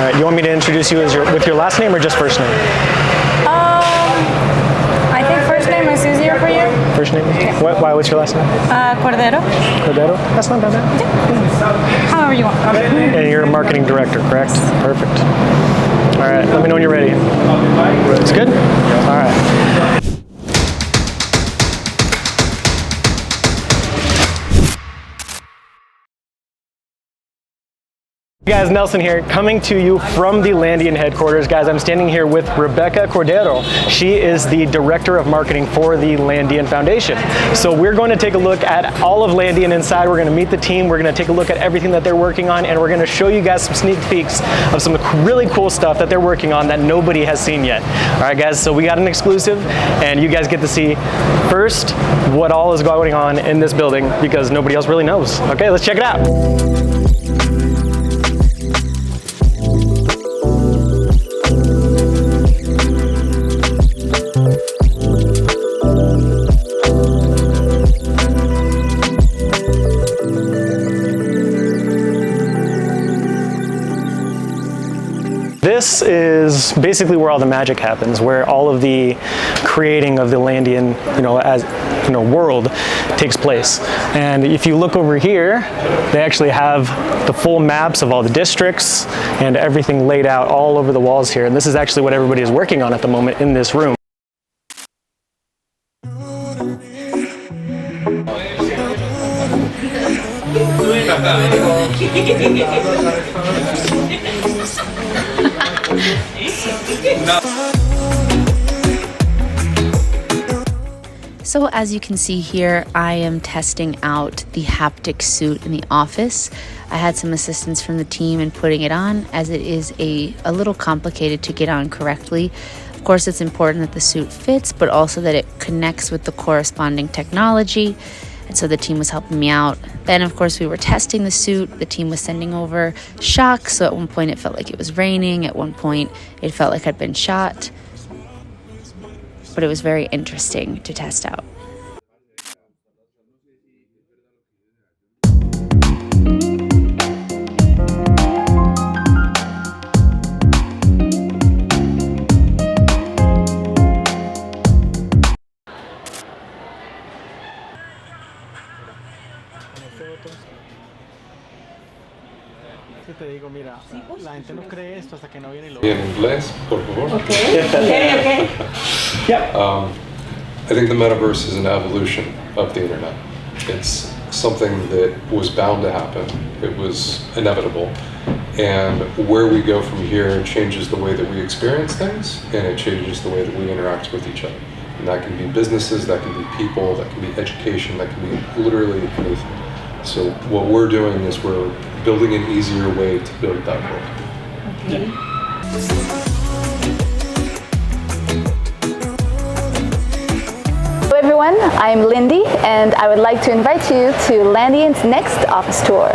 right, you want me to introduce you as with your last name or just first name? I think first name is easier for you. First name? Yeah. What's your last name? Cordero. Cordero? That's not that bad. Yeah. However you want. And you're a marketing director, correct? Perfect. All right, let me know when you're ready. It's good? All right. Hey guys, Nelson here, coming to you from the Landian headquarters. Guys, I'm standing here with Rebecca Cordero. She is the Director of Marketing for the Landian Foundation. So we're going to take a look at all of Landian inside. We're going to meet the team. We're going to take a look at everything that they're working on, and we're going to show you guys some sneak peeks of some really cool stuff that they're working on that nobody has seen yet. All right, guys, so we got an exclusive, and you guys get to see first what all is going on in this building because nobody else really knows. Okay, let's check it out. This is basically where all the magic happens, where all of the creating of the Landian, world takes place. And if you look over here, they actually have the full maps of all the districts and everything laid out all over the walls here. And this is actually what everybody is working on at the moment in this room. So as you can see here, I am testing out the haptic suit in the office. I had some assistance from the team in putting it on, as it is a little complicated to get on correctly. Of course, it's important that the suit fits, but also that it connects with the corresponding technology. And so the team was helping me out. Then, of course, we were testing the suit. The team was sending over shocks. So at one point, it felt like it was raining. At one point, it felt like I'd been shot. But it was very interesting to test out. Te digo, mira, la gente no cree esto hasta que no viene y lo ve. En inglés, por favor. Okay. Yeah. I think the metaverse is an evolution of the internet. It's something that was bound to happen. It was inevitable. And where we go from here changes the way that we experience things, and it changes the way that we interact with each other. And that can be businesses, that can be people, that can be education, that can be literally anything. So what we're doing is we're building an easier way to build that world. Okay. Hello everyone, I'm Lindy, and I would like to invite you to Landian's next office tour.